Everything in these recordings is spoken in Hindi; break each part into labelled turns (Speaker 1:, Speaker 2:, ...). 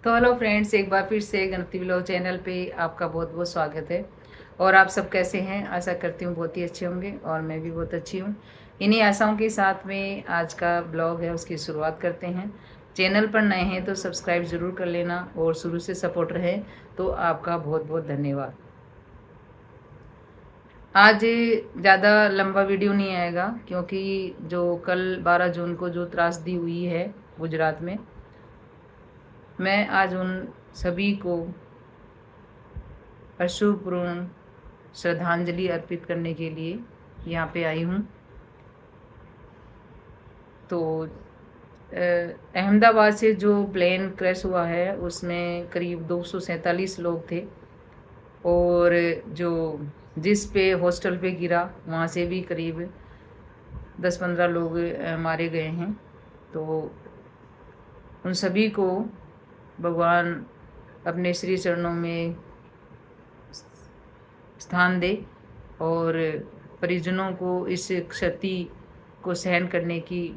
Speaker 1: तो हेलो फ्रेंड्स, एक बार फिर से गणपति व्लॉग चैनल पे आपका बहुत बहुत स्वागत है। और आप सब कैसे हैं? आशा करती हूँ बहुत ही अच्छे होंगे और मैं भी बहुत अच्छी हूँ। इन्हीं आशाओं के साथ में आज का ब्लॉग है उसकी शुरुआत करते हैं। चैनल पर नए हैं तो सब्सक्राइब ज़रूर कर लेना और शुरू से सपोर्ट रहे तो आपका बहुत बहुत धन्यवाद। आज ज़्यादा लंबा वीडियो नहीं आएगा क्योंकि जो कल 12 जून को जो त्रासदी हुई है गुजरात में, मैं आज उन सभी को अश्रुपूर्ण श्रद्धांजलि अर्पित करने के लिए यहाँ पे आई हूँ। तो अहमदाबाद से जो प्लेन क्रैश हुआ है उसमें करीब 247 लोग थे और जो जिस पे हॉस्टल पे गिरा वहाँ से भी करीब 10-15 लोग मारे गए हैं। तो उन सभी को भगवान अपने श्री चरणों में स्थान दे और परिजनों को इस क्षति को सहन करने की,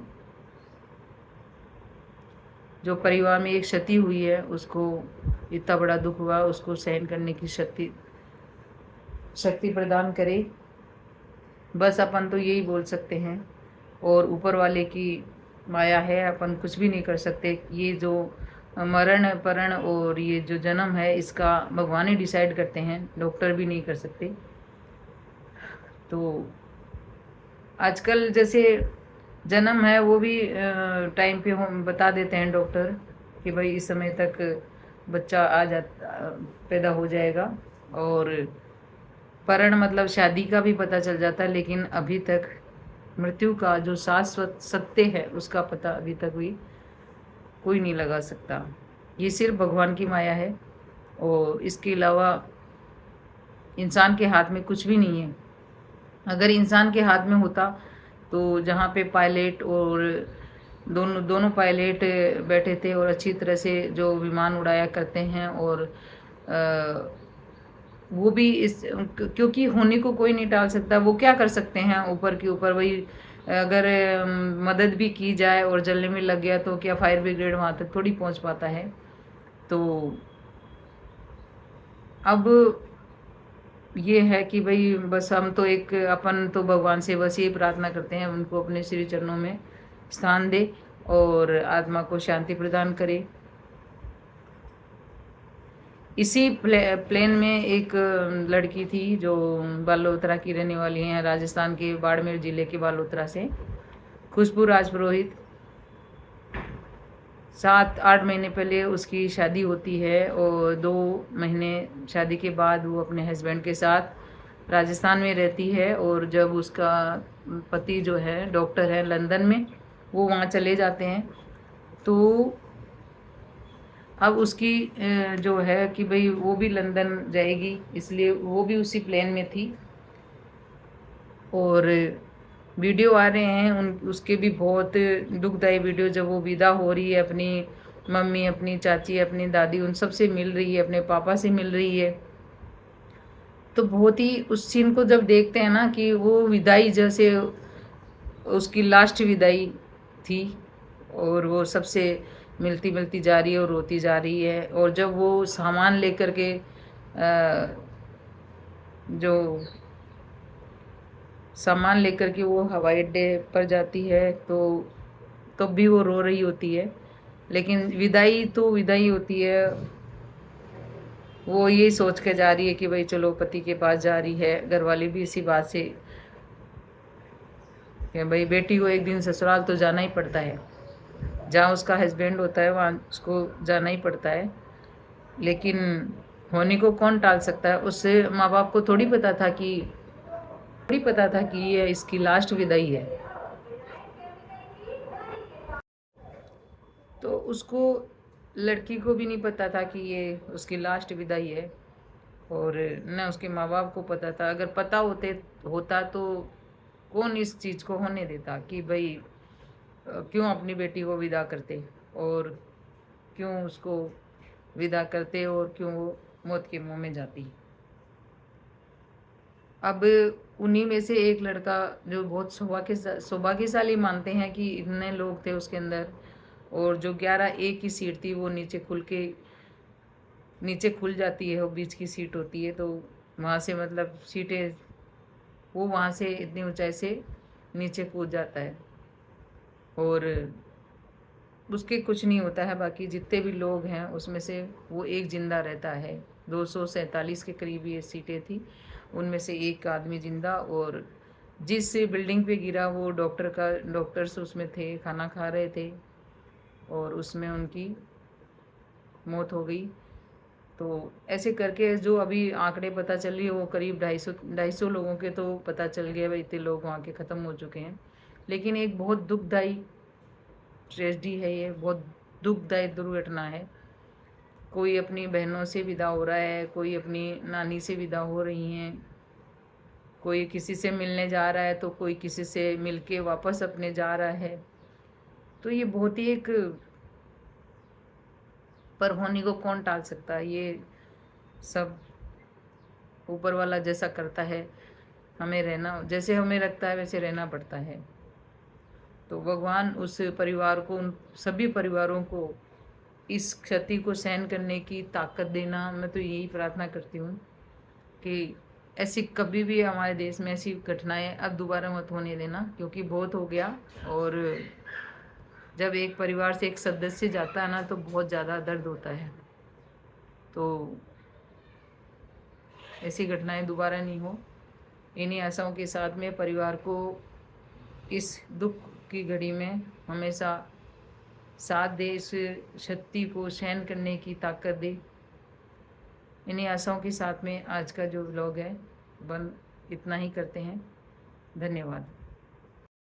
Speaker 1: जो परिवार में एक क्षति हुई है उसको इतना बड़ा दुख हुआ उसको सहन करने की शक्ति प्रदान करे। बस अपन तो यही बोल सकते हैं और ऊपर वाले की माया है, अपन कुछ भी नहीं कर सकते। ये जो मरण परण और ये जो जन्म है इसका भगवान ही डिसाइड करते हैं, डॉक्टर भी नहीं कर सकते। तो आजकल जैसे जन्म है वो भी टाइम पे हम बता देते हैं डॉक्टर कि भाई इस समय तक बच्चा आ जा पैदा हो जाएगा, और परण मतलब शादी का भी पता चल जाता है, लेकिन अभी तक मृत्यु का जो शाश्वत सत्य है उसका पता अभी तक भी कोई नहीं लगा सकता। ये सिर्फ भगवान की माया है और इसके अलावा इंसान के हाथ में कुछ भी नहीं है। अगर इंसान के हाथ में होता तो जहाँ पे पायलट और दोनों दोनों पायलट बैठे थे और अच्छी तरह से जो विमान उड़ाया करते हैं, और वो भी इस क्योंकि होने को कोई नहीं टाल सकता, वो क्या कर सकते हैं ऊपर के ऊपर। वही अगर मदद भी की जाए और जलने में लग गया तो क्या फायर ब्रिगेड वहाँ तक थोड़ी पहुँच पाता है। तो अब ये है कि भाई बस हम तो एक अपन तो भगवान से बस ये प्रार्थना करते हैं उनको अपने श्री चरणों में स्थान दे और आत्मा को शांति प्रदान करे। इसी प्लेन में एक लड़की थी जो बालोतरा की रहने वाली हैं, राजस्थान के बाड़मेर जिले के बालोतरा से, खुशबू राजपुरोहित। 7-8 महीने पहले उसकी शादी होती है और 2 महीने शादी के बाद वो अपने हस्बैंड के साथ राजस्थान में रहती है। और जब उसका पति जो है डॉक्टर है लंदन में, वो वहाँ चले जाते हैं। तो अब उसकी जो है कि भाई वो भी लंदन जाएगी, इसलिए वो भी उसी प्लेन में थी। और वीडियो आ रहे हैं उसके भी बहुत दुखदाई वीडियो, जब वो विदा हो रही है अपनी मम्मी, अपनी चाची, अपनी दादी, उन सब से मिल रही है, अपने पापा से मिल रही है। तो बहुत ही उस सीन को जब देखते हैं ना कि वो विदाई जैसे उसकी लास्ट विदाई थी, और वो सबसे मिलती मिलती जा रही है और रोती जा रही है। और जब वो सामान लेकर के जो सामान लेकर के वो हवाई अड्डे पर जाती है तो तब भी वो रो रही होती है। लेकिन विदाई तो विदाई होती है, वो ये सोच के जा रही है कि भाई चलो पति के पास जा रही है। घर वाले भी इसी बात से कि भाई बेटी को एक दिन ससुराल तो जाना ही पड़ता है, जहाँ उसका हस्बैंड होता है वहाँ उसको जाना ही पड़ता है। लेकिन होने को कौन टाल सकता है? उससे माँ बाप को थोड़ी पता था कि ये इसकी लास्ट विदाई है। तो उसको, लड़की को भी नहीं पता था कि ये उसकी लास्ट विदाई है, और न उसके माँ बाप को पता था। अगर पता होता तो कौन इस चीज़ को होने देता कि भाई क्यों अपनी बेटी को विदा करते, और क्यों उसको विदा करते, और क्यों वो मौत के मुंह में जाती। अब उन्हीं में से एक लड़का जो बहुत सौभाग्यशाली मानते हैं कि इतने लोग थे उसके अंदर, और जो 11A की सीट थी वो नीचे खुल के नीचे खुल जाती है, वो बीच की सीट होती है, तो वहाँ से मतलब सीटें, वो वहाँ से इतनी ऊंचाई से नीचे कूद जाता है और उसके कुछ नहीं होता है। बाकी जितने भी लोग हैं उसमें से वो एक जिंदा रहता है। 247 के करीब ये सीटें थी, उनमें से एक आदमी जिंदा। और जिस बिल्डिंग पे गिरा वो डॉक्टर्स उसमें थे, खाना खा रहे थे और उसमें उनकी मौत हो गई। तो ऐसे करके जो अभी आंकड़े पता चल रही है वो करीब 250 लोगों के तो पता चल गया भाई, इतने लोग वहाँ के ख़त्म हो चुके हैं। लेकिन एक बहुत दुखदाई ट्रेजेडी है ये, बहुत दुखदाई दुर्घटना है। कोई अपनी बहनों से विदा हो रहा है, कोई अपनी नानी से विदा हो रही हैं, कोई किसी से मिलने जा रहा है, तो कोई किसी से मिलके वापस अपने जा रहा है। तो ये बहुत ही एक, पर होने को कौन टाल सकता है, ये सब ऊपर वाला जैसा करता है, हमें रहना जैसे हमें लगता है वैसे रहना पड़ता है। तो भगवान उस परिवार को, उन सभी परिवारों को इस क्षति को सहन करने की ताकत देना। मैं तो यही प्रार्थना करती हूँ कि ऐसी कभी भी हमारे देश में ऐसी घटनाएं अब दोबारा मत होने देना, क्योंकि बहुत हो गया। और जब एक परिवार से एक सदस्य जाता है ना तो बहुत ज़्यादा दर्द होता है। तो ऐसी घटनाएं दोबारा नहीं हो, इन्हीं आशाओं के साथ में परिवार को इस दुख की घड़ी में हमेशा साथ दे, इस क्षति को सहन करने की ताकत दे। इन्हीं आशाओं के साथ में आज का जो व्लॉग है बंद इतना ही करते हैं। धन्यवाद।